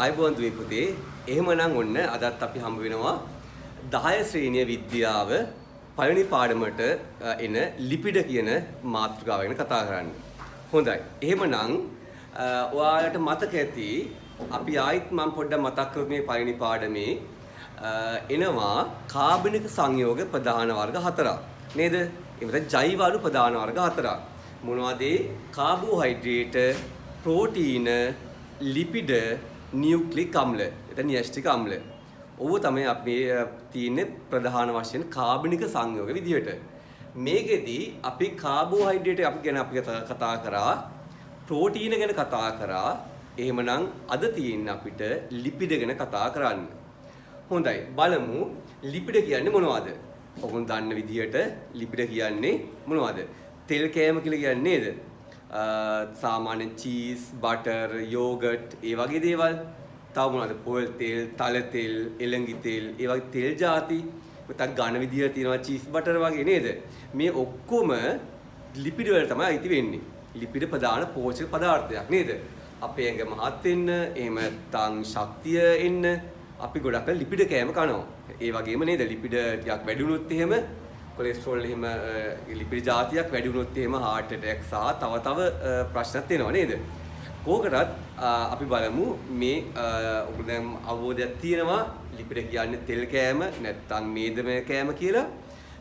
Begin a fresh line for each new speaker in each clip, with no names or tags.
ආයුබෝවන් දුවේ පුතේ. එහෙමනම් ඔන්න අදත් අපි හම්බ වෙනවා 10 ශ්‍රේණිය විද්‍යාව පළවෙනි පාඩමට එන ලිපිඩ කියන මාතෘකාව ගැන කතා කරන්න. හොඳයි. එහෙමනම් ඔයාලට මතක ඇති අපි ආයිත් මම පොඩ්ඩක් මතක් කරමු මේ පළවෙනි පාඩමේ එනවා කාබනික සංයෝග ප්‍රධාන වර්ග 4ක්. නේද? එහෙනම් ජෛව අණු ප්‍රධාන වර්ග 4ක්. මොනවද? කාබෝහයිඩ්‍රේට්, ප්‍රෝටීන, ලිපිඩ, නියුක්ලික් අම්ල, එතන න්‍යෂ්ටික අම්ල. ඔව තමයි අපි තියෙන්නේ ප්‍රධාන වශයෙන් කාබනික සංයෝග විදිහට. මේකෙදි අපි කාබෝහයිඩ්‍රේට් ගැන අපි කතා කරා, ප්‍රෝටීන ගැන කතා කරා. එහෙමනම් අද තියෙන්නේ අපිට ලිපිඩ ගැන කතා කරන්න. හොඳයි. බලමු ලිපිඩ කියන්නේ මොනවද? ඔගොල්ලෝ දන්න විදිහට ලිපිඩ කියන්නේ මොනවද? තෙල් කෑම කියලා කියන්නේ නේද? සාමාන්‍ය චීස්, බටර්, යෝගට් ඒ වගේ දේවල්. තව මොනවද? පොල් තෙල්, තල තෙල්, එළඟි තෙල්, ඒ වගේ තෙල් ಜಾති. නැත්නම් ඝන විදියට තියෙනවා චීස්, බටර් වගේ නේද? මේ ඔක්කොම ලිපිඩ වල තමයි අයිති වෙන්නේ. ලිපිඩ ප්‍රධාන පෝෂක පදාර්ථයක් නේද? අපේ ඇඟ මහත් වෙන්න, එහෙම නැත්නම් ශක්තිය එන්න අපි ගොඩක් ලිපිඩ කෑම කනවා. ඒ වගේම නේද? ලිපිඩ ටිකක් වැඩි වුණොත් එහෙම කොලෙස්ටරෝල් එහෙම ලිපිඩ ಜಾතියක් වැඩි වුණොත් එහෙම heart attack සහ තව ප්‍රශ්නත් එනවා නේද? කෝකටත් අපි බලමු මේ ඔයගොල්ලෝ දැන් අවබෝධයක් තියෙනවා ලිපිඩ කියන්නේ තෙල් කෑම නැත්නම් මේදමය කෑම කියලා.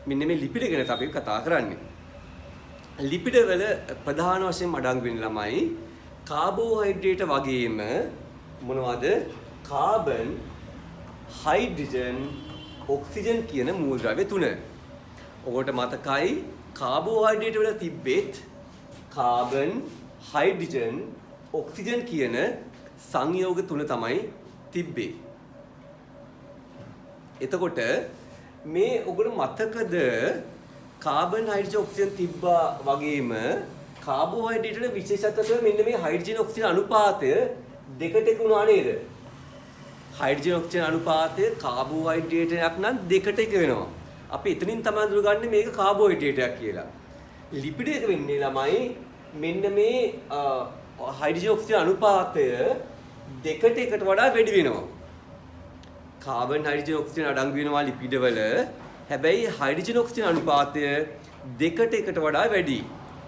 මෙන්න මේ ලිපිඩ ගැන අපි කතා කරන්නේ. ලිපිඩ වල ප්‍රධාන වශයෙන් අඩංගු වෙන ළමයි කාබෝහයිඩ්‍රේට් වගේම මොනවද? කාබන්, හයිඩ්‍රජන්, ඔක්සිජන් කියන මූලද්‍රව්‍ය තුන. ඔකට මතකයි කාබෝහයිඩ්‍රේට් වල තිබෙත් කාබන්, හයිඩ්‍රජන්, ඔක්සිජන් කියන සංයෝග තුන තමයි තිබ්බේ. එතකොට මේ ඔකට මතකද කාබන්, හයිඩ්‍රජන්, ඔක්සිජන් තිබ්බා වගේම කාබෝහයිඩ්‍රේට් වල විශේෂත්වය මෙන්න මේ හයිඩ්‍රජන් ඔක්සිජන් අනුපාතය දෙකට එක වුණා නේද? හයිඩ්‍රජන් ඔක්සිජන් අනුපාතය කාබෝහයිඩ්‍රේට් එකක් නම් දෙකට එක වෙනවා. අපි එතනින් තමයි අඳුරගන්නේ මේක කාබෝහයිඩ්‍රේට් එකක් කියලා. ලිපිඩ එක වෙන්නේ ළමයි මෙන්න මේ හයිඩ්‍රජන් ඔක්සිජන් අනුපාතය දෙකට එකට වඩා වැඩි වෙනවා. කාබන්, හයිඩ්‍රජන්, ඔක්සිජන් අඩංගු වෙනවා ලිපිඩ වල. හැබැයි හයිඩ්‍රජන් ඔක්සිජන් අනුපාතය දෙකට එකට වඩා වැඩි.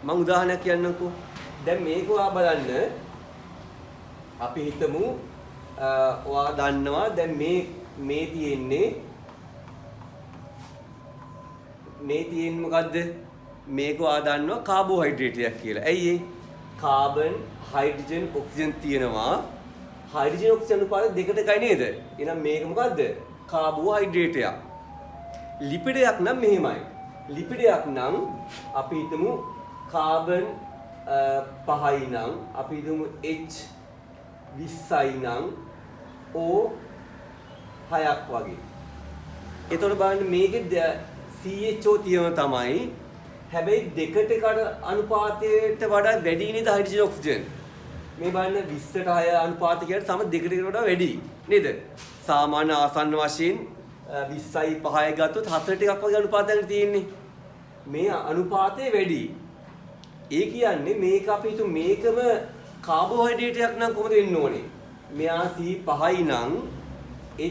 මම උදාහරණයක් කියන්නම්කෝ. දැන් මේක ඔයා බලන්න. අපි හිතමු ඔයා දන්නවා දැන් මේ තියෙන්නේ මොකද්ද? මේක ඔයා දන්නවා කාබෝහයිඩ්‍රේට් එකක් කියලා. ඇයි ඒ? කාබන්, හයිඩ්‍රජන්, ඔක්සිජන් තියෙනවා. හයිඩ්‍රජන් ඔක්සිජන් අනුපාතය දෙකට එකයි නේද? එහෙනම් මේක මොකද්ද? කාබෝහයිඩ්‍රේට් එකක්. ලිපිඩයක් නම් මෙහෙමයි. ලිපිඩයක් නම් අපි හිතමු කාබන් 5යි නම් අපි හිතමු H 20යි නම් O 6ක් වගේ. එතකොට බලන්න මේකේ CHO තියෙන තමයි. හැබැයි දෙකට එකට අනුපාතයට වඩා වැඩි නේද හයිඩ්‍රජන් ඔක්සිජන්? මේ බලන්න 20ට 6 අනුපාතය කියන්නේ සම දෙකට එකට වඩා වැඩි නේද? සාමාන්‍ය ආසන්න වශයෙන් 20යි 5යි ගත්තොත් 4ට එකක් වගේ අනුපාතයක් තියෙන්නේ. මේ අනුපාතය වැඩි. ඒ කියන්නේ මේක අපි හිතමු මේකම කාබෝහයිඩ්‍රේට් එකක් නම් කොහොමද වෙන්න ඕනේ? මෙයා C5යි නම්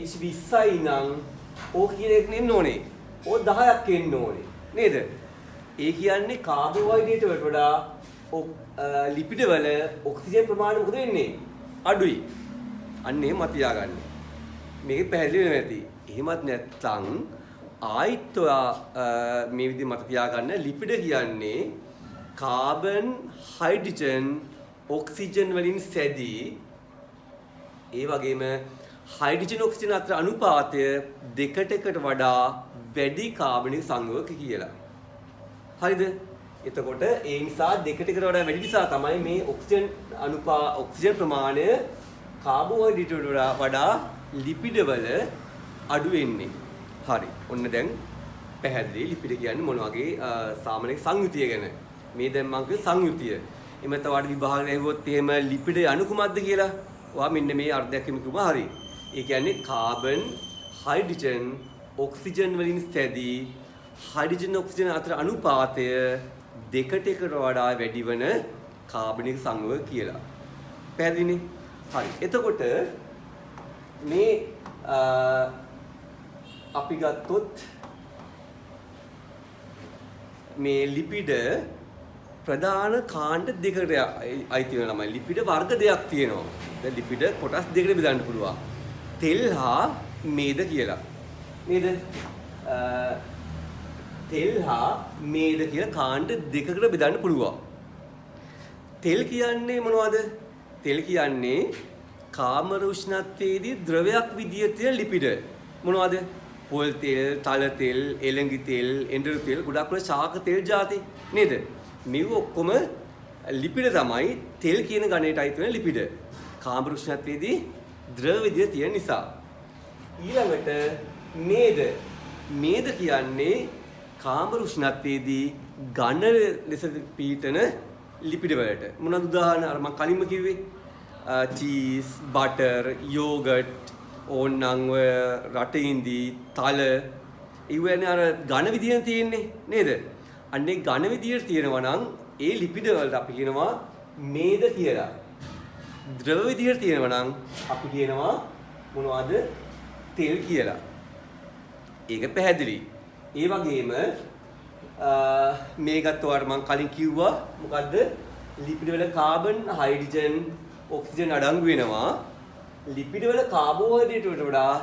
H 20යි නම් O කියන එක නෙන්න ඕනේ. O 10ක් එන්න ඕනේ. නේද? ඒ කියන්නේ කාබෝහයිඩ්‍රේට් වලට වඩා ලිපිඩ වල ඔක්සිජන් ප්‍රමාණය මොකද වෙන්නේ? අඩුයි. අන්න එහෙම තියාගන්න. මේක පැහැදිලි වෙනවා ඇති. එහෙමත් නැත්නම් ආයිත් මේ විදිහ මත තියාගන්න ලිපිඩ කියන්නේ කාබන්, හයිඩ්‍රජන්, ඔක්සිජන් වලින් සැදී ඒ වගේම හයිඩ්‍රජන් ඔක්සිජන් අතර අනුපාතය දෙකට එකට වඩා වැඩි කාබනික සංයෝගක කියලා. හරිද? එතකොට ඒ නිසා දෙකට එකට වඩා වැඩි නිසා තමයි මේ ඔක්සිජන් ප්‍රමාණය කාබෝහයිඩ්‍රේට් වලට වඩා ලිපිඩ වල අඩු වෙන්නේ. හරි. ඔන්න දැන් පැහැදිලි ලිපිඩ කියන්නේ මොන වගේ සාමාන්‍ය සංයුතිය ගැන. මේ දැන් මම කිව්ව සංයුතිය. එමෙත වාට විභාගය ඇහුවොත් එහෙම ලිපිඩ අණු කුමක්ද කියලා. ඔයා මෙන්න මේ අර්ධයක් කිව්වම හරි. ඒ කියන්නේ කාබන්, හයිඩ්‍රජන්, ඔක්සිජන් වලින් සැදී හයිඩ්‍රජන් ඔක්සිජන් අතර අනුපාතය දෙකට එකට වඩා වැඩි වන කාබනික සංයෝග කියලා. පැහැදිලිනේ? හරි. එතකොට මේ අපි ගත්තොත් මේ ලිපිඩ ප්‍රධාන කාණ්ඩ දෙකකට අයිති වෙන ළමයි. ලිපිඩ වර්ග දෙකක් තියෙනවා. දැන් ලිපිඩ කොටස් දෙකකට බෙදන්න පුළුවන්. තෙල් හා මේද කියලා. නේද? තෙල් හා මේද කියලා කාණ්ඩ දෙකකට බෙදන්න පුළුවන්. තෙල් කියන්නේ මොනවද? තෙල් කියන්නේ කාමර උෂ්ණත්වයේදී ද්‍රවයක් විදියට තියෙන ලිපිඩ. මොනවද? පොල් තෙල්, තල තෙල්, එළඟි තෙල්, එඬරු තෙල්, ගොඩක් වල ශාක තෙල් ಜಾති නේද? මේව ඔක්කොම ලිපිඩ තමයි තෙල් කියන ගණයට අයිති වෙන ලිපිඩ. කාමර උෂ්ණත්වයේදී ද්‍රව විදියට තියෙන නිසා. ඊළඟට මේද. මේද කියන්නේ කාමර උෂ්ණත්වයේදී ඝන ලෙස පීඩන ලිපිඩ වලට. මොනවද උදාහරණ? අර මම කලින්ම කිව්වේ චීස්, බටර්, යෝගට්, ඕනනම් රටින්දි, තල ඉවෙන්නේ අර ඝන විදියෙන් තියෙන්නේ නේද? අන්නේ ඝන විදියට තියෙනවා නම් ඒ ලිපිඩ වලට අපි කියනවා මේද කියලා. ද්‍රව විදියට තියෙනවා නම් අපි කියනවා මොනවද? තෙල් කියලා. ඒක පැහැදිලි. ඒ වගේම මේකත් ඔයාලට මම කලින් කිව්වා මොකද්ද? ලිපිඩ වල කාබන්, හයිඩ්‍රජන්, ඔක්සිජන් අඩංගු වෙනවා. ලිපිඩ වල කාබෝහයිඩ්‍රේට් වලට වඩා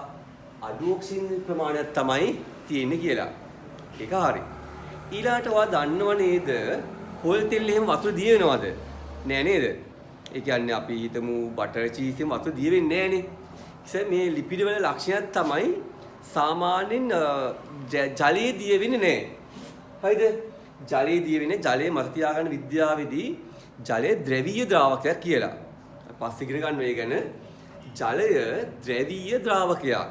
අඩු ඔක්සිජන් ප්‍රමාණයක් තමයි තියෙන්නේ කියලා. ඒක හරි. ඊළාට ඔයා දන්නව නේද? පොල් තෙල් එහෙම වතුර දිය වෙනවද? නෑ නේද? ඒ කියන්නේ අපි හිතමු බටර් චීස් එකෙන් වතුර දිය වෙන්නේ නෑනේ. මේ ලිපිඩ වල ලක්ෂණයක් තමයි සාමාන්‍යයෙන් ජලයේ දිය වෙන්නේ නෑ. හරිද? ජලයේ දිය වෙන්නේ ජලයේ මත තියාගන්න විද්‍යාවේදී ජලය ද්‍රවීය ද්‍රාවකයක් කියලා. පස්සේ ඉගෙන ගන්න මේ ගැන ජලය ද්‍රවීය ද්‍රාවකයක්.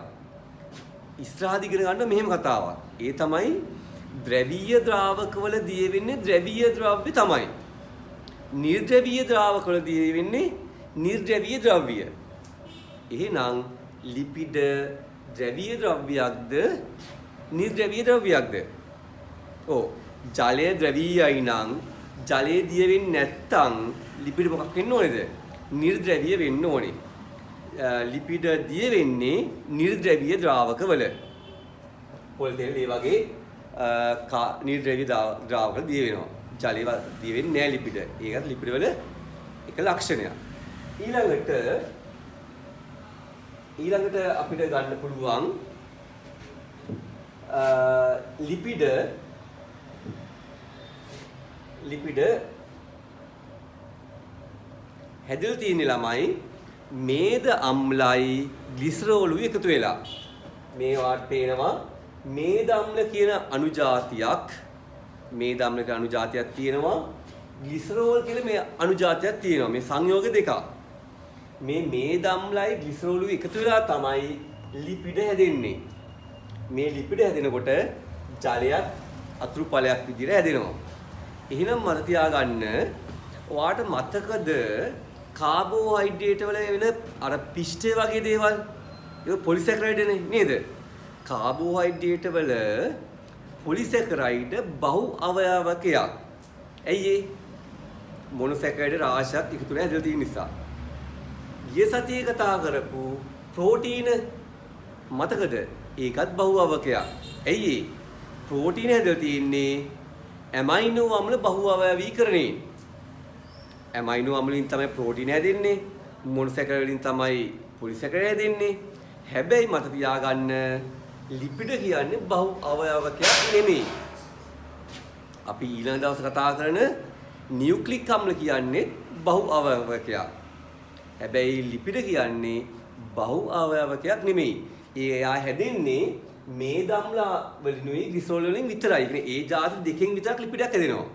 ඉස්සරහදී ඉගෙන ගන්න මෙහෙම කතාවක්. ඒ තමයි ද්‍රවීය ද්‍රාවකවල දිය වෙන්නේ ද්‍රවීය ද්‍රව්‍ය තමයි. නිර්ද්‍රවීය ද්‍රාවකවල දිය වෙන්නේ නිර්ද්‍රවීය ද්‍රව්‍ය. එහෙනම් ලිපිඩ ද්‍රවීය ද්‍රව්‍යයක්ද නිර්ද්‍රවීය ද්‍රව්‍යයක්ද? ඔව්. ජලය ද්‍රවීයයි නම් ජලයේ දිය වෙන්නේ නැත්තම් ලිපිඩ මොකක් වෙන්න ඕනේද? නිර්ද්‍රවීය වෙන්න ඕනේ. ලිපිඩ දිය වෙන්නේ නිර්ද්‍රවීය ද්‍රාවකවල. පොල් තෙල් ඒ වගේ නිර්ද්‍රවීය ද්‍රාවකවල දිය වෙනවා. ජලයේ දිය වෙන්නේ නැහැ ලිපිඩ. ඒකත් ලිපිඩ වල එක ලක්ෂණයක්. ඊළඟට අපිට ගන්න පුළුවන් ලිපිඩ හැදලා තියෙන ළමයි මේද අම්ලයි ග්ලිසරෝලුයි එකතු වෙලා. මේ වාට පේනවා මේද අම්ල කියන අණු జాතියක්. මේද අම්ල කියන අණු జాතියක් තියෙනවා. ග්ලිසරෝල් කියලා මේ අණු జాතියක් තියෙනවා. මේ සංයෝග දෙකක්. මේ මේද අම්ලයි ග්ලිසරෝලුයි එකතු වෙලා තමයි ලිපිඩ හැදෙන්නේ. මේ ලිපිඩ හැදෙනකොට ජලයක් අතුරු ඵලයක් විදිහට හැදෙනවා. එහෙනම් මතක තියාගන්න ඔයාට මතකද කාබෝහයිඩ්‍රේට් වල වෙන අර පිෂ්ඨය වගේ දේවල් ඒක පොලිසැකරයිඩ්නේ නේද? කාබෝහයිඩ්‍රේට් වල පොලිසැකරයිඩ් බහු අවයවකයක්. ඇයි ඒ? මොනොසැකරයිඩ් රාශියක් එකතු වෙලා හැදලා තියෙන නිසා. ගිය සතියේ කතා කරපු ප්‍රෝටීන මතකද? ඒකත් බහු අවයවකයක්. ඇයි ඒ? ප්‍රෝටීන හැදලා තියෙන්නේ ඇමයිනෝ අම්ල බහු අවයවීකරණයෙන්. ඇමයිනෝ අම්ලෙන් තමයි ප්‍රෝටීන හැදෙන්නේ. මොනොසැකරයිඩ් වලින් තමයි පොලිසැකරයිඩ් හැදෙන්නේ. හැබැයි මත තියාගන්න ලිපිඩ කියන්නේ බහු අවයවකයක් නෙමෙයි. අපි ඊළඟ දවසේ කතා කරන නියුක්ලික් අම්ල කියන්නේ බහු අවයවකයක්. හැබැයි ලිපිඩ කියන්නේ බහු අවයවකයක් නෙමෙයි. එයා හැදෙන්නේ මේද අම්ල වලිනුයි ග්ලිසරෝල් වලින් විතරයි. කියන්නේ ඒ જાති දෙකෙන් විතරක් ලිපිඩයක් හැදෙනවා.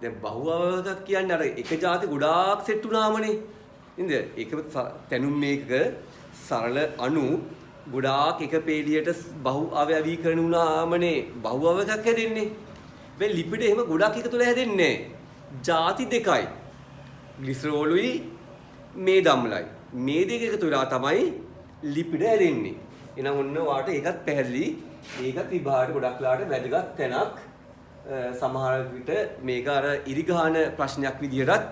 දැන් බහු අවයවකයක් කියන්නේ අර එක જાති ගොඩාක් සෙට් වුණාමනේ. නේද? ඒක තැනුම් මේක සරල අණු ගොඩාක් එක පේලියට බහු අවයවීකරණ වුණාමනේ බහු අවයවකයක් හැදෙන්නේ. මේ ලිපිඩ එහෙම ගොඩක් එකතුලා හැදෙන්නේ නැහැ. ಜಾති දෙකයි. ග්ලිසරෝලුයි මේද අම්ලයි. මේ දෙක එකතු වෙලා තමයි ලිපිඩ හැදෙන්නේ. එහෙනම් ඔන්න ඔයාට ඒකත් පැහැදිලි. ඒකත් විභාගයට ගොඩක් ලාට වැදගත් තැනක්. සමහර විට මේක අර ඉරිගාන ප්‍රශ්නයක් විදිහටත්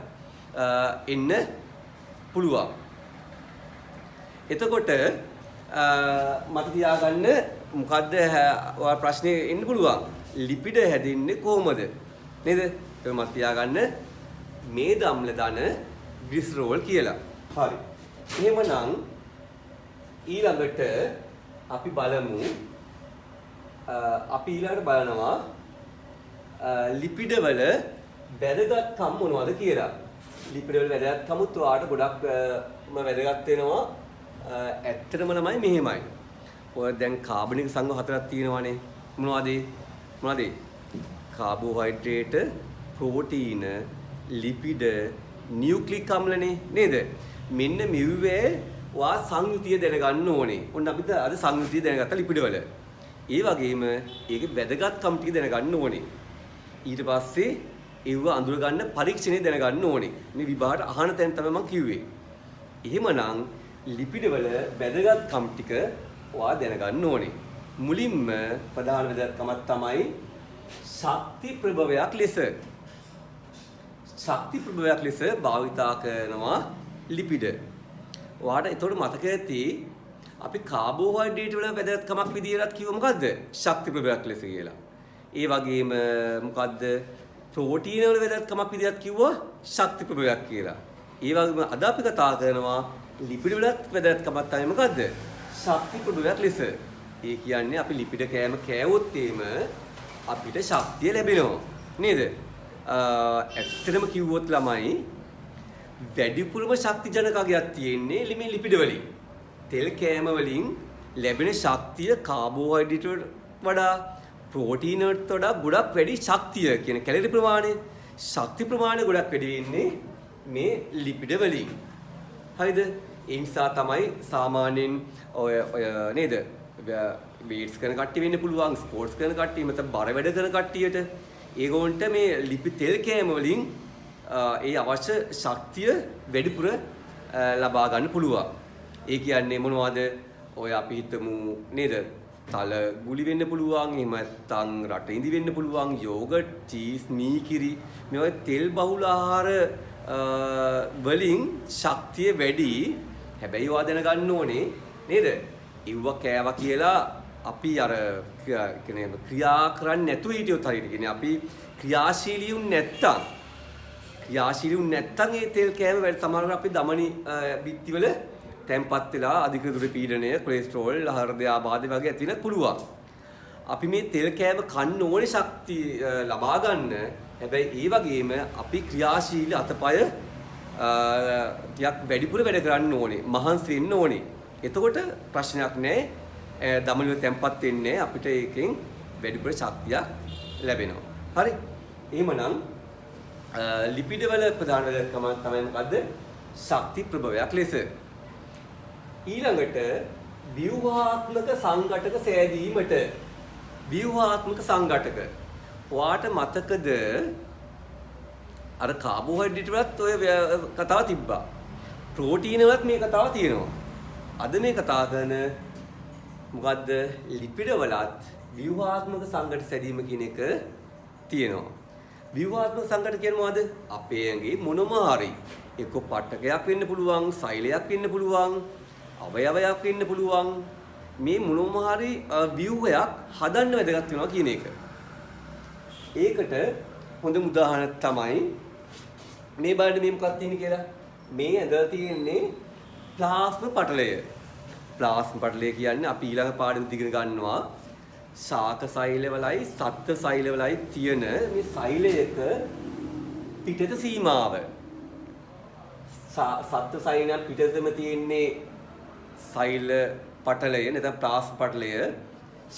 එන්න පුළුවන්. එතකොට මට තියාගන්න මොකද්ද ඔය ප්‍රශ්නේ එන්න පුළුවන්. ලිපිඩ හැදෙන්නේ කොහොමද? නේද? ඒක මට තියාගන්න මේද අම්ල ධන ග්ලිසරෝල් කියලා. හරි. එහෙමනම් ඊළඟට අපි බලමු බලනවා ලිපිඩ වල වැදගත්කම් මොනවද කියලා. ලිපිඩ වල වැදගත්කමුත් ඔයාලට ගොඩක්ම වැදගත් වෙනවා. ඇත්තටම ළමයි මෙහෙමයි. ඔය දැන් කාබනික සංඝ හතරක් තියෙනවානේ. මොනවද? කාබෝහයිඩ්‍රේට, ප්‍රෝටීන, ලිපිඩ, නියුක්ලික් අම්ලනේ නේද? මෙන්න මෙව්වේ ඔයා සංයුතිය දැනගන්න ඕනේ. ඔන්න අපිට අද සංයුතිය දැනගත්ත ලිපිඩ වල. ඒ වගේම ඒකේ වැදගත්කම් ටික දැනගන්න ඕනේ. ඊට පස්සේ ඒව අඳුර ගන්න පරීක්ෂණය දැනගන්න ඕනේ. මේ විභාගයට අහන තැන තමයි මම කිව්වේ. එහෙමනම් ලිපිඩ වල වැදගත්කම් ටික ඔයා දැනගන්න ඕනේ. මුලින්ම ප්‍රධාන වැදගත්කමක් තමයි ශක්ති ප්‍රභවයක් ලෙස භාවිතා කරනවා ලිපිඩ. ඔයාට ඒතකොට මතක ඇති අපි කාබෝහයිඩ්‍රේට් වල වැදගත්කමක් විදියට කිව්ව මොකද්ද? ශක්ති ප්‍රභවයක් ලෙස කියලා. ඒ වගේම මොකද්ද? ප්‍රෝටීන වල වැදගත්කමක් විදියට කිව්වා ශක්ති ප්‍රභවයක් කියලා. ඒ වගේම අද අපි කතා කරනවා ලිපිඩ වලත් වැදගත්කමක් තමයි මොකද්ද? ශක්ති ප්‍රභවයක් ලෙස. ඒ කියන්නේ අපි ලිපිඩ කෑම කෑවොත් අපිට ශක්තිය ලැබෙනවා. නේද? ඇත්තටම කිව්වොත් ළමයි වැඩිපුරම ශක්ති ජනකයක් තියෙන්නේ මේ ලිපිඩ වලින්. තෙල් කෑම වලින් ලැබෙන ශක්තිය කාබෝහයිඩ්‍රේට් වඩා ප්‍රෝටීන වලට වඩා ගොඩක් වැඩි ශක්තිය කියන කැලරි ප්‍රමාණය ශක්ති ප්‍රමාණය ගොඩක් වැඩි වෙන්නේ මේ ලිපිඩ වලින්. හරිද? ඒ නිසා තමයි සාමාන්‍යයෙන් ඔය නේද? වේට්ස් කරන කට්ටිය වෙන්න පුළුවන්, ස්පෝර්ට්ස් කරන කට්ටිය, මත බර වැඩ කරන කට්ටියට ඒගොල්ලන්ට මේ ලිපි තෙල් කෑම වලින් ඒ අවශ්‍ය ශක්තිය වැඩිපුර ලබා ගන්න පුළුවන්. ඒ කියන්නේ මොනවද? ඔය අපි හිතමු නේද? තල ගුලි වෙන්න පුළුවන්, එහෙම නැත්නම් රට ඉඳි වෙන්න පුළුවන්, යෝගට්, චීස්, මීකිරි මේ වගේ තෙල් බහුල ආහාර වලින් ශක්තිය වැඩි. හැබැයි ඒවා දැනගන්න ඕනේ නේද? ඉව්ව කෑවා කියලා අපි අර කියන්නේ ක්‍රියා කරන්නේ නැතුව හිටියොත් හරියට කියන්නේ අපි ක්‍රියාශීලී වුනේ නැත්තම් ඒ තෙල් කෑම වැඩි සමහරවිට අපි දමනි බිත්තිවල තැම්පත් වෙලා අධික දුර පීඩනය, කොලෙස්ටරෝල්, හෘද ආබාධ වගේ ඇති වෙන්න පුළුවන්. අපි මේ තෙල් කෑම කන්න ඕනේ ශක්තිය ලබා ගන්න. හැබැයි ඒ වගේම අපි ක්‍රියාශීලී අතපය ටිකක් වැඩිපුර වැඩ කරන්න ඕනේ. මහන්සි වෙන්න ඕනේ. එතකොට ප්‍රශ්නයක් නැහැ. දමනි වල තැම්පත් වෙන්නේ අපිට ඒකෙන් වැඩිපුර ශක්තියක් ලැබෙනවා. හරි? එහෙමනම් ලිපිඩ වල ප්‍රධාන වැදගත්කම තමයි මොකද්ද? ශක්ති ප්‍රභවයක් ලෙස. ඊළඟට ව්‍යුහාත්මක සංඝටක සෑදීමට. ව්‍යුහාත්මක සංඝටක. ඔයාට මතකද අර කාබෝහයිඩ්‍රේට් වලත් ඔය කතාව තිබ්බා. ප්‍රෝටීන වලත් මේ කතාව තියෙනවා. අද මේ කතා කරන මොකද්ද? ලිපිඩ වලත් ව්‍යුහාත්මක සංඝට සෑදීම කියන එක තියෙනවා. ව්‍යුහාත්මක සංඝට කියන්නේ මොකද්ද? අපේ ඇඟේ මොනම හරි එක්ක පටකයක් වෙන්න පුළුවන්, සෛලයක් වෙන්න පුළුවන්, අවයවයක් වෙන්න පුළුවන්. මේ මොනම හරි ව්‍යුහයක් හදන්න වැදගත් වෙනවා කියන එක. ඒකට හොඳම උදාහරණයක් තමයි මේ බලන්න මේ මොකක්ද තියෙන්නේ කියලා. මේ ඇඳලා තියෙන්නේ ප්ලාස්ම පටලය. ප්ලාස්ම පටලය කියන්නේ අපි ඊළඟ පාඩමෙත් ඉගෙන ගන්නවා ශාක සෛලවලයි සත්ත්ව සෛලවලයි තියෙන මේ සෛලයක පිටත සීමාව. සත්ත්ව සෛලයන් පිටතම තියෙන්නේ සෛල පටලය නැත්නම් ප්ලාස්ම පටලය.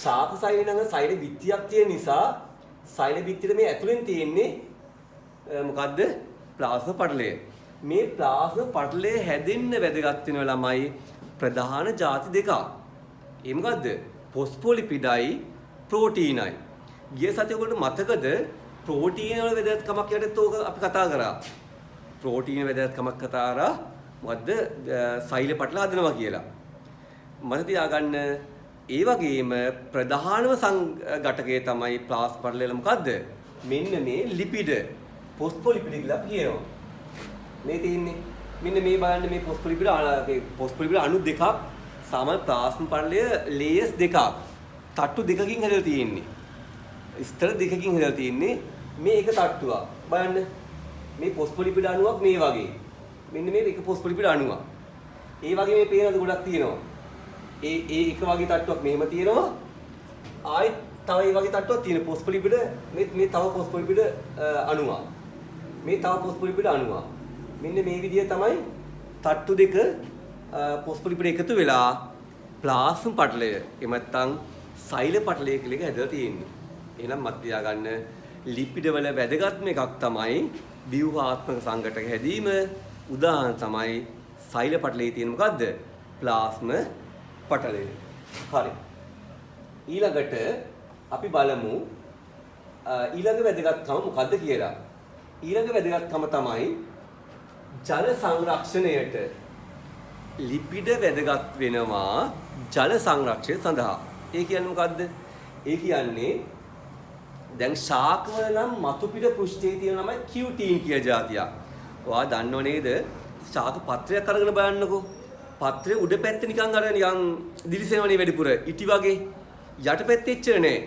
ශාක සෛල නම් සෛල බිත්තියක් තියෙන නිසා සෛල බිත්තියට මේ ඇතුලෙන් තියෙන්නේ මොකද්ද? ප්ලාස්ම පටලය. මේ ප්ලාස්ම පටලය හැදෙන්න වැදගත් වෙන ළමයි ප්‍රධාන ಜಾති දෙකක්. ඒ මොකද්ද? ෆොස්ෆොලිපිඩයි ප්‍රෝටීනයි. ගිය සතියේ ඔයගොල්ලෝ මතකද ප්‍රෝටීන වල වැදගත්කමක් යටත් ඕක අපි කතා කරා. ප්‍රෝටීන වැදගත්කමක් කතා කරා මොකද්ද? සෛල පටල හදනවා කියලා. මතක තියාගන්න. ඒ වගේම ප්‍රධානම සංඝටකය තමයි ප්ලාස්ම පටලය වල මොකද්ද? මෙන්න මේ ලිපිඩ ෆොස්ෆොලිපිඩ කියලා කියනවා. මේ තියෙන්නේ මෙන්න මේ බලන්න මේ ෆොස්ෆොලිපිඩ අණු දෙකක් සාමාන්‍ය ප්ලාස්ම පටලය ලේයර්ස් දෙකක්. තට්ටු දෙකකින් හැදලා තියෙන්නේ. ස්තර දෙකකින් හැදලා තියෙන්නේ. මේ එක තට්ටුවක්. බලන්න. මේ පොස්ෆොලිපිඩ අණුවක් මේ වගේ. මෙන්න මේ එක පොස්ෆොලිපිඩ අණුවක්. ඒ වගේ මේ පේනද ගොඩක් තියෙනවා. ඒ එක වගේ තට්ටුවක් මෙහෙම තියෙනවා. ආයෙත් තව ඒ වගේ තට්ටුවක් තියෙන පොස්ෆොලිපිඩ මේ තව පොස්ෆොලිපිඩ අණුවක්. මේ තව පොස්ෆොලිපිඩ අණුවක්. මෙන්න මේ විදිය තමයි තට්ටු දෙක පොස්ෆොලිපිඩ එකතු වෙලා ප්ලාස්ම පටලය එහෙම නැත්නම් සෛල පටලය කියලා එක හැදලා තියෙන්නේ. එහෙනම් මත් තියාගන්න ලිපිඩ වල වැදගත්ම එකක් තමයි ව්‍යුහාත්මක සංඝටක හැදීම. උදාහරණ තමයි සෛල පටලයේ තියෙන මොකද්ද? ප්ලාස්ම පටලය. හරි. ඊළඟට අපි බලමු ඊළඟ වැදගත්කම මොකද්ද කියලා. ඊළඟ වැදගත්කම තමයි ජල සංරක්ෂණයට ලිපිඩ වැදගත් වෙනවා ජල සංරක්ෂණය සඳහා. ඒ කියන්නේ මොකද්ද? ඒ කියන්නේ දැන් ශාකවල නම් මතුපිට පෘෂ්ඨයේ තියෙන නම කියුටින් කියලා જાතියක්. ඔයා දන්නව නේද? ශාක පත්‍රයක් අරගෙන බලන්නකෝ. පත්‍රයේ උඩ පැත්ත නිකන් දිලිසෙනවනේ වැඩිපුර. ඉටි වගේ. යට පැත්තේ එච්චර නෑ.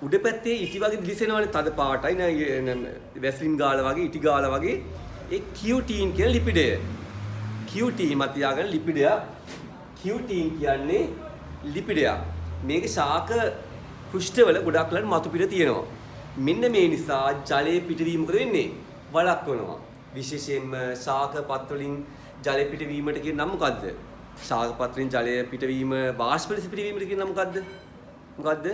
උඩ පැත්තේ ඉටි වගේ දිලිසෙනවනේ තද පාටයි වැස්ලින් ගාලා වගේ ඉටි ගාලා වගේ. ඒ කියුටින් කියන ලිපිඩය. කියුටින් මත තියාගන්න ලිපිඩයක්. කියුටින් කියන්නේ ලිපිඩයක්. මේක ශාක පෘෂ්ඨවල ගොඩක් ලන් මතු පිට තියෙනවා. මෙන්න මේ නිසා ජලයේ පිටවීම මොකද වෙන්නේ? වළක්වනවා. විශේෂයෙන්ම ශාක පත් වලින් ජලය පිටවීමට කියන නම මොකද්ද? ශාක පත්‍රෙන් ජලය පිටවීම වාෂ්ප ලෙස පිටවීමට කියන නම මොකද්ද? මොකද්ද?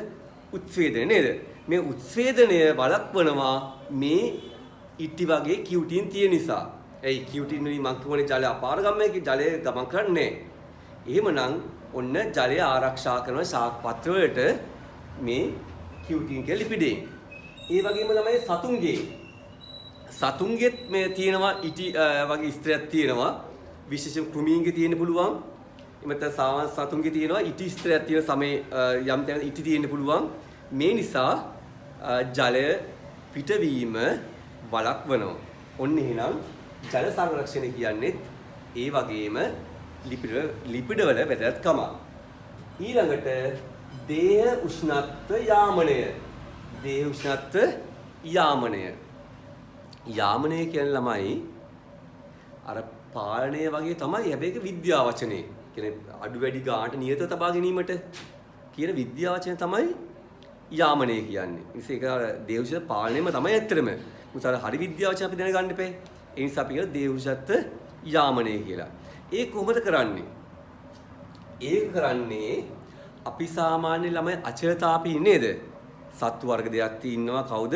උත්සේදනය නේද? මේ උත්සේදනය වළක්වනවා මේ ඉටි වගේ කියුටින් තියෙන නිසා. ඒ කියුටින් වලින් මං කියවනේ ජලය අපාරගමනය ජලය ගමන් කරන්නේ නැහැ. එහෙමනම් ඔන්න ජලය ආරක්ෂා කරන ශාක පත්‍ර වලට මේ කියුටින් කියලා ලිපිඩේ. ඒ වගේම තමයි සතුන්ගෙත් මේ තියෙනවා ඉටි වගේ ස්ත්‍රයක් තියෙනවා. විශේෂයෙන් කෘමීන්ගේ තියෙන්න පුළුවන්. එමෙතන සාමාන්‍ය සතුන්ගේ තියෙනවා ඉටි ස්ත්‍රයක් තියෙන සමේ යම් තැනක ඉටි තියෙන්න පුළුවන්. මේ නිසා ජලය පිටවීම වළක්වනවා. ඔන්න එහෙනම් ජල සංරක්ෂණය කියන්නේ ඒ වගේම ලිපිඩවල වැදගත්කම. ඊළඟට දේහ උෂ්ණත්ව යාමනය. දේහ උෂ්ණත්ව යාමනය. යාමනය කියන්නේ ළමයි අර පාලනය වගේ තමයි. හැබැයි ඒක විද්‍යාවචනේ. කියන්නේ අඩු වැඩි ගානට නියත තබා ගැනීමට කියන විද්‍යාවචනේ තමයි යාමනය කියන්නේ. ඒක අර දේහ උෂ්ණත්ව පාලනයම තමයි ඇත්තටම. මුතර හරි විද්‍යාවචන අපි දැනගන්න ඉපේ. ඒ නිසා අපි කියන දේහ උෂ්ණත්ව යාමනය කියලා. ඒ කොහොමද කරන්නේ? ඒක කරන්නේ අපි සාමාන්‍ය ළමයි අචලතාපී නේද? සත්තු වර්ග දෙකක් තියෙනවා. කවුද?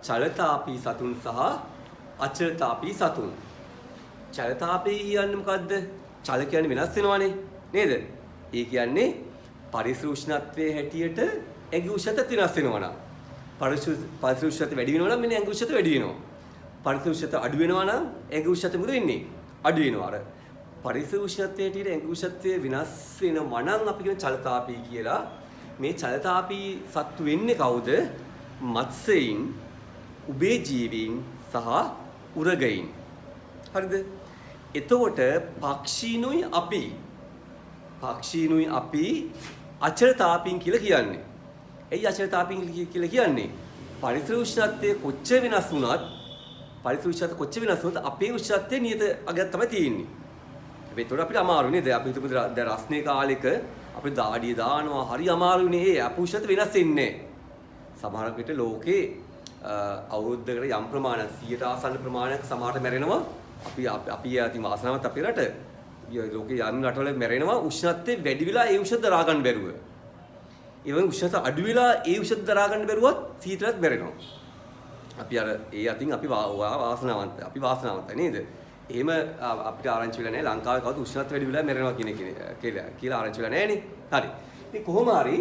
චලතාපී සතුන් සහ අචලතාපී සතුන්. චලතාපී කියන්නේ මොකද්ද? චල කියන්නේ වෙනස් වෙනවනේ නේද? ඒ කියන්නේ පරිසර උෂ්ණත්වයේ හැටියට ඇඟි උෂ්ණත්වය වෙනස් වෙනවා නම් පරිසර උෂ්ණත්වය වැඩි වෙනවා නම් මෙන්න ඇඟි උෂ්ණත්වය වැඩි වෙනවා. පරිසර උෂ්ණත්වය අඩු වෙනවා නම් ඇඟි උෂ්ණත්වය මොකද වෙන්නේ? අඩු වෙනවා. අර පරිසර උෂ්ණත්වයේ හැටියට ඇඟි උෂ්ණත්වය වෙනස් වෙනවා නම් අපි කියන චලතාපී කියලා. මේ චලතාපී සත්තු වෙන්නේ කවුද? මත්ස්‍යයින්, උභයජීවීන් සහ උරගයින්. හරිද? එතකොට පක්ෂීනුයි අපි අචලතාපීන් කියලා කියන්නේ. එයි අචලතාපීන් කියලා කියන්නේ පරිසර උෂ්ණත්වයේ කොච්චර වෙනස් වුණත් අපේ උෂ්ණත්වයේ නියත අගයක් තමයි තියෙන්නේ. ඒතකොට අපිට අමාරු නේද? අපි හිතමු දැන් රස්නේ කාලෙක අපි දාඩිය දානවා හරි අමාරුනේ. ඒ අපුෂ්ණත්ව වෙනස් වෙන්නේ නැහැ. සමහර විට ලෝකේ අවුරුද්දකට යම් ප්‍රමාණයක් 100ට ආසන්න ප්‍රමාණයක් සමහරට මැරෙනවා. අපි යති වාසනාවත් අපේ රට ලෝකේ යම් රටවල මැරෙනවා උෂ්ණත්වය වැඩි වෙලා ඒ උෂ්ණත්වය දරා ගන්න බැරුව. ඒ වගේ උෂ්ණත්වය අඩු වෙලා ඒ උෂ්ණත්වය දරා ගන්න බැරුවත් සීතලත් මැරෙනවා. අපි අර ඒ අතින් අපි වාසනාවන්තයි. අපි වාසනාවන්තයි නේද? එහෙම අපිට ආරංචි වෙලා නැහැ ලංකාවේ කවුද උෂ්ණත්වය වැඩි වෙලා මැරෙනවා කියලා ආරංචි වෙලා නැහැ නේ. හරි. ඉතින් කොහොම හරි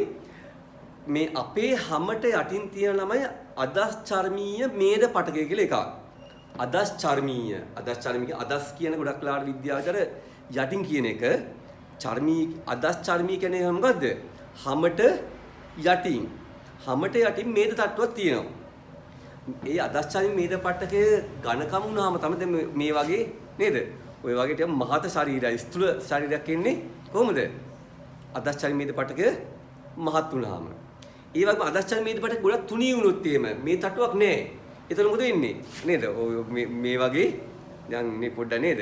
මේ අපේ හැමට යටින් තියෙන ළමයි අදස් චර්මීය මේද පටකය කියලා එකක්. අදස් චර්මීය අදස් කියන ගොඩක් ලාට විද්‍යාවතර යටින් කියන එක අදස් චර්මී කියන්නේ මොකද්ද? හැමට යටින් මේද තට්ටුවක් තියෙනවා. ඒ අදස් චර්මී මේද පටකයේ ඝනකම වුණාම තමයි මේ වගේ නේද? ඔය වගේ ටික මහත ශරීරය ස්ථූල ශරීරයක් එන්නේ කොහොමද? අදස්චාරි මේද පටක මහත් වුණාම. ඒ වගේම අදස්චාරි මේද පටක ගොඩක් තුනී වුණොත් එහෙම මේ තටුවක් නැහැ. එතකොට මොකද වෙන්නේ? නේද? මේ වගේ දැන් මේ පොඩ්ඩක් නේද?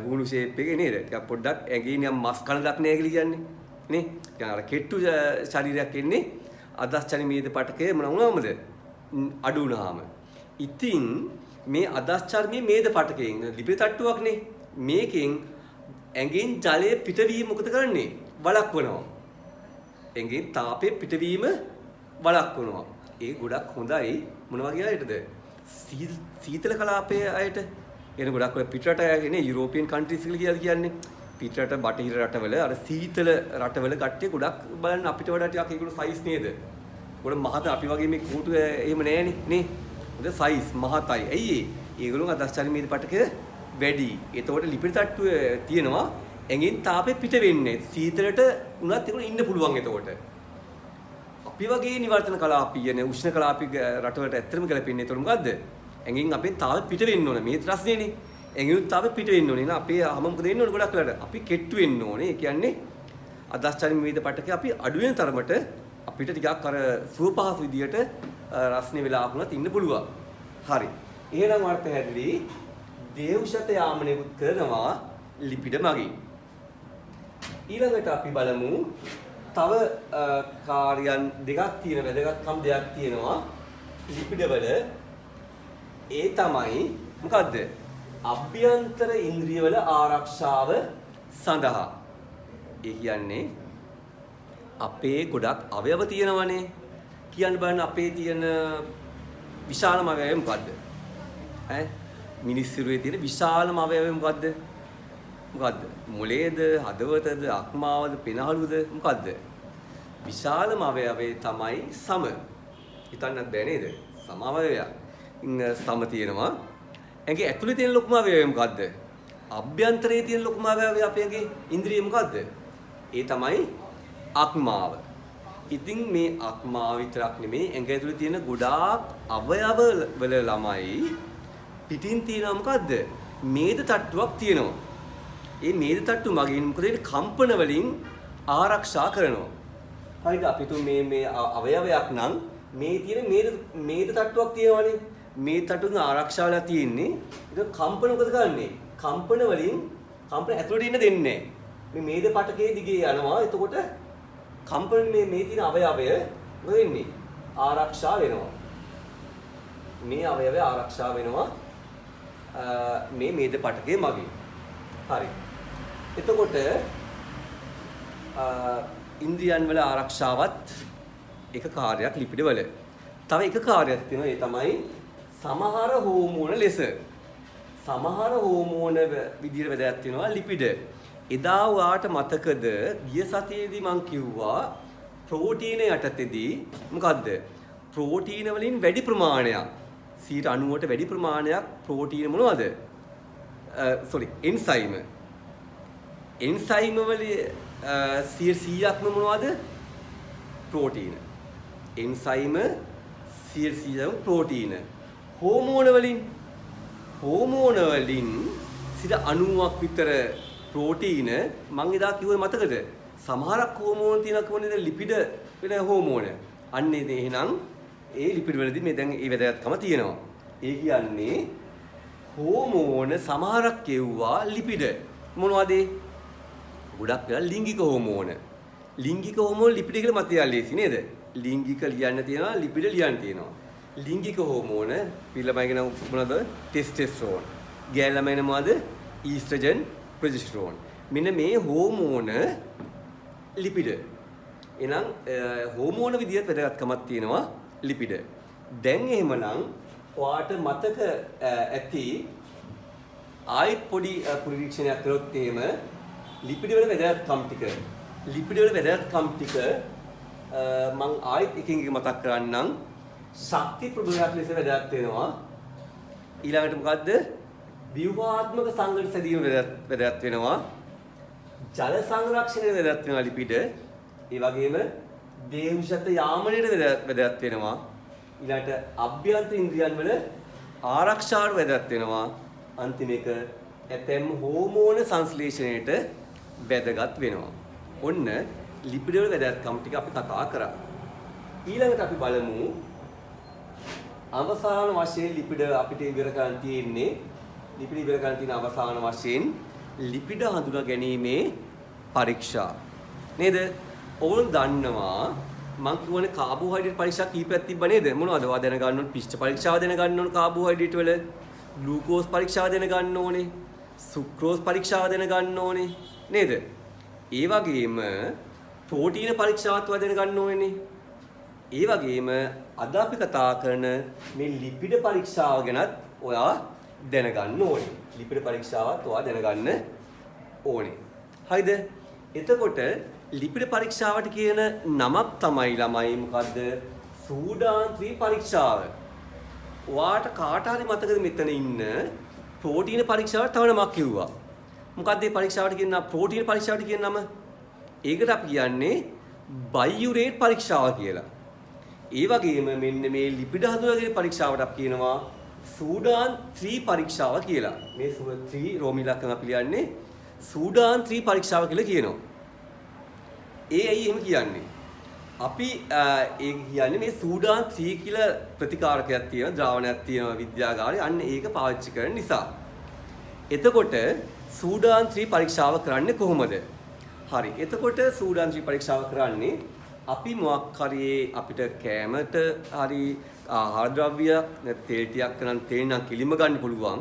හුණු ෂේප් එකේ නේද? ටිකක් පොඩ්ඩක් ඇඟේ නිකන් මස් කනක් නැහැ කියලා කියන්නේ. නේ? දැන් අර කෙට්ටු ශරීරයක් එන්නේ අදස්චාරි මේද පටකේ මොන වුණාමද? අඩු වුණාම. ඉතින් මේ අදස්චාරි මේද පටකයෙන් ලිපි තට්ටුවක්නේ. මේකෙන් ඇඟෙන් ජලය පිටවීම මොකද කරන්නේ? වළක්වනවා. ඇඟෙන් තාපය පිටවීම වළක්වනවා. ඒ ගොඩක් හොඳයි මොන වගේ අයටද? සීතල කලාපයේ අයට. එන ගොඩක් ඔය පිටරට අයනේ යුරෝපියන් කන්ට්‍රීස් කියලා කියන්නේ. පිටරට බටහිර රටවල අර සීතල රටවල කට්ටිය ගොඩක් බලන්න අපිට වඩා ටිකක් ඒගොල්ලෝ සයිස් නේද? ගොඩ මහත අපි වගේ මේ කූටු එහෙම නෑනේ නේ. හොඳ සයිස් මහතයි. ඇයි ඒ? ඒගොල්ලෝ අදස්චාරි මේද පටක වැඩි. ඒතකොට ලිපිඩ තට්ටුව තියෙනවා ඇඟෙන් තාපෙ පිට වෙන්නේ. සීතලට උනත් ඒගොල්ලෝ ඉන්න පුළුවන් එතකොට. අපි වගේ නිවර්තන කලාපීය නේ උෂ්ණ කලාපී රටවලට ඇත්තටම ගැලපෙන්නේ. ඒතකොට මොකද්ද? ඇඟෙන් අපේ තාපෙ පිට වෙන්න ඕන. මේ රස්නේනේ. ඇඟෙන් තාපෙ පිට වෙන්න ඕනේ. නේ අපේ හැම මොකද වෙන්න ඕනේ ගොඩක් වෙලාට. අපි කෙට්ටු වෙන්න ඕනේ. ඒ කියන්නේ අදස්චාරි මේද පටකේ අපි අඩු වෙන තරමට අපිට ටිකක් අර සුවපහසු විදියට රස්නේ වෙලා වුණත් ඉන්න පුළුවන්. හරි. එහෙනම් වර්ත හැදලි දේවශත යාමනයකුත් කරනවා ලිපිඩ මගින්. ඊළඟට අපි බලමු තව කාර්යයන් දෙකක් තියෙන වැදගත්කම් දෙකක් තියෙනවා ලිපිඩවල. ඒ තමයි මොකද්ද? අභ්‍යන්තර ඉන්ද්‍රියවල ආරක්ෂාව සඳහා. ඒ කියන්නේ අපේ ගොඩක් අවයව තියෙනවනේ. කියන්න බලන්න අපේ තියෙන විශාලම අවයවය මොකද්ද? ඈ මිනිස් සිරුරේ තියෙන විශාලම අවයවය මොකද්ද? මොකද්ද? මොළේද, හදවතද, අක්මාවද, පෙනහළුද මොකද්ද? විශාලම අවයවය තමයි සම. හිතන්නත් බෑ නේද? සම අවයවයක්. සම තියෙනවා. ඇඟේ ඇතුලේ තියෙන ලොකුම අවයවය මොකද්ද? අභ්‍යන්තරයේ තියෙන ලොකුම අවයවය අපේ ඇඟේ ඉන්ද්‍රිය මොකද්ද? ඒ තමයි අක්මාව. ඉතින් මේ අක්මාව විතරක් නෙමෙයි ඇඟ ඇතුලේ තියෙන ගොඩාක් අවයව වල ළමයි පිටින් තියෙනවා මොකද්ද? මේද තට්ටුවක් තියෙනවා. ඒ මේද තට්ටු මගින් මොකද වෙන්නේ? කම්පන වලින් ආරක්ෂා කරනවා. හරිද? අපි තු මේ අවයවයක් නම් මේ තියෙන මේද තට්ටුවක් තියෙනවනේ. මේ තට්ටුවෙන් ආරක්ෂා වෙලා තියෙන්නේ. ඒක කම්පන මොකද කරන්නේ? කම්පන ඇතුලට ඉන්න දෙන්නේ නැහැ. මේ මේද පටකේ දිගේ යනවා. එතකොට කම්පන මේ තියෙන අවයවය මොකද වෙන්නේ? ආරක්ෂා වෙනවා. මේ අවයවය ආරක්ෂා වෙනවා මේ මේද පටකේ මගින්. හරි. එතකොට ඉන්ද්‍රියන් වල ආරක්ෂාවත් එක කාර්යයක් ලිපිඩ වල. තව එක කාර්යයක් තියෙනවා. ඒ තමයි සමහර හෝමෝන ලෙස. සමහර හෝමෝන විදියට වැදගත් වෙනවා ලිපිඩ. එදා ඔයාට මතකද ගිය සතියේදී මම කිව්වා ප්‍රෝටීන යටතේදී මොකද්ද? ප්‍රෝටීන වලින් වැඩි ප්‍රමාණයක් 90ට වැඩි ප්‍රමාණයක් ප්‍රෝටීන මොනවද? එන්සයිම. එන්සයිම වල 100%ක්ම මොනවද? ප්‍රෝටීන. එන්සයිම 100%ක්ම ප්‍රෝටීන. හෝමෝන වලින් 90ක් විතර ප්‍රෝටීන මං එදා කිව්වේ මතකද? සමහරක් හෝමෝන තියෙනවා කොහොමද? ලිපිඩ වෙන හෝමෝන. අන්න එහෙනම් ඒ ලිපිඩ වලදී මේ දැන් ඒ වැදගත්කම තියෙනවා. ඒ කියන්නේ හෝමෝන සමහරක් කියුවා ලිපිඩ. මොනවද? ගොඩක් වෙලා ලිංගික හෝමෝන. ලිංගික හෝමෝන ලිපිඩ කියලා මතය ලේසි නේද? ලිංගික ලියන්න තියෙනවා, ලිපිඩ ලියන්න තියෙනවා. ලිංගික හෝමෝන පිළමයිගෙන මොනවද? ටෙස්ටෙස්ටරෝන්. ගෑල්ලමයින මොනවද? ඊස්ට්‍රජන්, ප්‍රොජෙස්ටරෝන්. මෙන්න මේ හෝමෝන ලිපිඩ. එහෙනම් හෝමෝන විදියට වැදගත්කමක් තියෙනවා ලිපිඩ. දැන් එහෙමනම් ඔයාට මතක ඇති ආයිත් පොඩි පරීක්ෂණයක් කරොත් එහෙම ලිපිඩ වල වැදගත්කම් ටික මම ආයිත් එකින් එක මතක් කරන්නම්. ශක්ති ප්‍රබලයක් ලෙස වැදගත් වෙනවා. ඊළඟට මොකද්ද? ව්‍යුහාත්මක සංගත සැදීම වැදගත් වෙනවා. ජල සංරක්ෂණය වැදගත් වෙනවා ලිපිඩ. ඒ වගේම දේහශත යාමනයට වැදගත් වෙනවා. ඊළඟට අභ්‍යන්තර ඉන්ද්‍රියන් වල ආරක්ෂාවට වැදගත් වෙනවා. අන්තිම එක ඇතැම් හෝමෝන සංශ්ලේෂණයට වැදගත් වෙනවා. ඔන්න ලිපිඩ වල වැදගත්කම් ටික අපි කතා කරා. ඊළඟට අපි බලමු අවසාන වශයෙන් ලිපිඩ අපිට ඉවර කරන් තියෙන්නේ ලිපිඩ ඉවර කරන් තියෙන අවසාන වශයෙන් ලිපිඩ හඳුනා ගැනීමේ පරීක්ෂා. නේද? ඕන දන්නවා මං කියවනේ කාබෝහයිඩ්‍රේට් පරීක්ෂා කීපයක් තිබ්බ නේද? මොනවද? ඔයා දැනගන්න ඕන පිෂ්ඨ පරීක්ෂාව දැනගන්න ඕන කාබෝහයිඩ්‍රේට් වල, ග්ලූකෝස් පරීක්ෂාව දැනගන්න ඕනේ, සුක්‍රෝස් පරීක්ෂාව දැනගන්න ඕනේ නේද? ඒ වගේම ප්‍රෝටීන පරීක්ෂාවත් ඔයා දැනගන්න ඕනේ. ඒ වගේම අද අපි කතා කරන මේ ලිපිඩ පරීක්ෂාව ගැනත් ඔයා දැනගන්න ඕනේ. ලිපිඩ පරීක්ෂාවත් ඔයා දැනගන්න ඕනේ. හරිද? එතකොට ලිපිඩ පරීක්ෂාවට කියන නමක් තමයි ළමයි මොකද්ද? සූඩාන් 3 පරීක්ෂාව. ඔයාට කාට හරි මතකද මෙතන ඉන්න ප්‍රෝටීන පරීක්ෂාවට තව නමක් කිව්වා. මොකද්ද මේ පරීක්ෂාවට කියන නම? ප්‍රෝටීන පරීක්ෂාවට කියන නම? ඒකට අපි කියන්නේ බයියුරේට් පරීක්ෂාව කියලා. ඒ වගේම මෙන්න මේ ලිපිඩ හඳුනාගැනීමේ පරීක්ෂාවට අපි කියනවා සූඩාන් 3 පරීක්ෂාව කියලා. මේ 3 රෝමී ලක්ෂණ අපි ලියන්නේ සූඩාන් 3 පරීක්ෂාව කියලා කියනවා. ඒ ඇයි එහෙම කියන්නේ? අපි ඒ කියන්නේ මේ සූඩාන් 3 කියලා ප්‍රතිකාරකයක් තියෙන ද්‍රාවණයක් තියෙනවා විද්‍යාගාරේ. අන්න ඒක පාවිච්චි කරන නිසා. එතකොට සූඩාන් 3 පරීක්ෂාව කරන්නේ කොහොමද? හරි. එතකොට සූඩාන් 3 පරීක්ෂාව කරන්නේ අපි මොකක් හරි අපිට කැමට හරි ආහාර ද්‍රව්‍ය තෙල් ටිකක් කරන් තෙල් නම් කිලිම ගන්න පුළුවන්.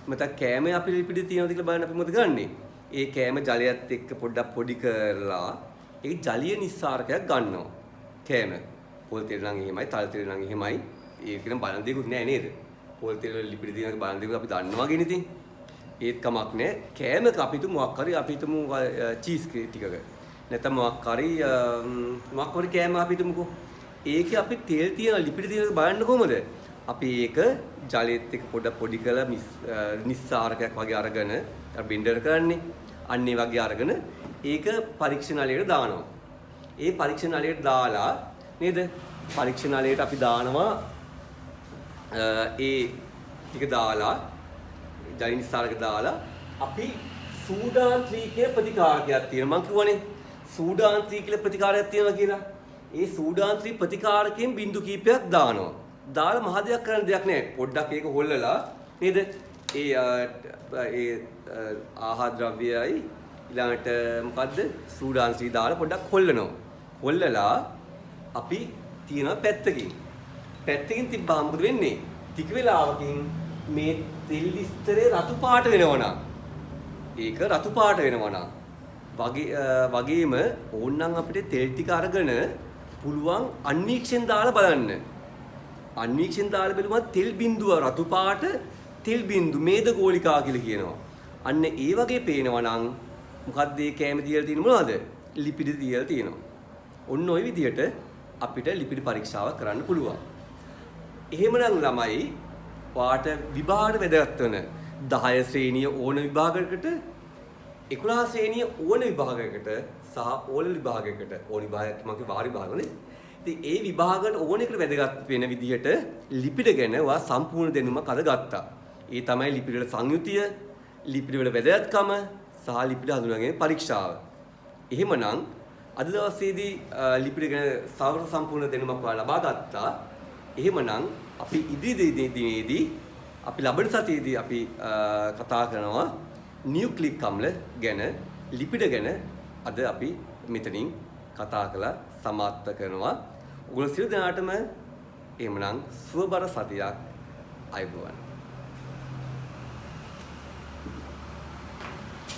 මත කැමේ අපි ලිපිඩ තියෙනවද කියලා බලන්න අපි මොකද කරන්නේ? ඒ කැම ජලයත් එක්ක පොඩ්ඩක් පොඩි කරලා ඒ ජලීය නිස්සාරකයක් ගන්නවා. කැම. පොල් තෙල් නම් එහෙමයි, තල් තෙල් නම් එහෙමයි. ඒක නම් බලන් දෙකුත් නෑ නේද? පොල් තෙල් වල ලිපිඩ තියෙනවද බලන් දෙකුත් අපි දන්නවා වගේ ඉතින්. ඒත් කමක් නෑ. කැමක අපි තුමු මොකක් හරි අපි තුමු චීස් ටිකක. නැත්නම් මොකක් හරි කෑම අපි තුමුකෝ. ඒකේ අපි තෙල් තියෙන ලිපිඩ තියෙන බලන්න කොහමද? අපි ඒක ජලයේත් එක්ක පොඩි කරලා නිස්සාරකයක් වගේ අරගෙන බින්ඩර් කරන්නේ. අන්න ඒ වගේ අරගෙන ඒක පරීක්ෂණාලයට දානවා. ඒ පරීක්ෂණාලයට දාලා නේද? පරීක්ෂණාලයට අපි දානවා ඒ ටික දාලා ජල නිස්සාරක දාලා අපි සූඩාන් 3 කියන ප්‍රතිකාරකයක් තියෙනවා. මම කියවනේ සූඩාන් 3 කියලා ප්‍රතිකාරයක් තියෙනවා කියලා. ඒ සූඩාන් 3 ප්‍රතිකාරකයෙන් බිඳු කීපයක් දානවා. දාලා මහ දෙයක් කරන්න දෙයක් නැහැ. පොඩ්ඩක් ඒක හොල්ලලා නේද? ඒ ආහාර ද්‍රව්‍යයයි ඊළඟට මොකද්ද? සූඩාන් 3 දාලා පොඩ්ඩක් හොල්ලනවා. හොල්ලලා අපි තියනවා පැත්තකින්. පැත්තකින් තිබ්බම මොකද වෙන්නේ? ටික වෙලාවකින් මේ තෙල් විස්තරේ රතු පාට වෙනවා. ඒක රතු පාට වෙනවා. වගේම ඕනනම් අපිට තෙල් ටික අරගෙන පුළුවන් අන්වීක්ෂණ දාලා බලන්න. අන්වීක්ෂණ දාලා බලුවම තෙල් බිඳුව රතු පාට තෙල් බිඳු මේද ගෝලිකා කියලා කියනවා. අන්න ඒ වගේ පේනවා නම් මොකද්ද මේ කැම තියලා තියෙන මොනවද? ලිපිඩ තියලා තියෙනවා. ඔන්න ওই විදිහට අපිට ලිපිඩ පරීක්ෂාවක් කරන්න පුළුවන්. එහෙමනම් ළමයි වාට විභාගයට වැදගත් වෙන 10 ශ්‍රේණිය ඕන විභාගයකට 11 ශ්‍රේණිය ඕන විභාගයකට සහ ඕන විභාගයකට ඕන විභාගයක් මගේ වාර විභාගනේ. ඉතින් ඒ විභාගයට ඕන එකට වැදගත් වෙන විදිහට ලිපිඩ ගැන ඔයා සම්පූර්ණ දැනුමක් අද ගත්තා. ඒ තමයි ලිපිඩ වල සංයුතිය, ලිපිඩ වල වැදගත්කම සහ ලිපිඩ හඳුනාගැනීමේ පරීක්ෂාව. එහෙමනම් අද දවසේදී ලිපිඩ ගැන සම්පූර්ණ දැනුමක් ඔයා ලබා ගත්තා. එහෙමනම් අපි ඉදිරි දිනේදී අපි ලබන සතියේදී අපි කතා කරනවා නියුක්ලික් අම්ල ගැන ලිපිඩ ගැන අද අපි මෙතනින් කතා කරලා සමාප්ත කරනවා. ඔයගොල්ලෝ සියලු දෙනාටම එහෙමනම් සුවබර සතියක් අයබෝවන්.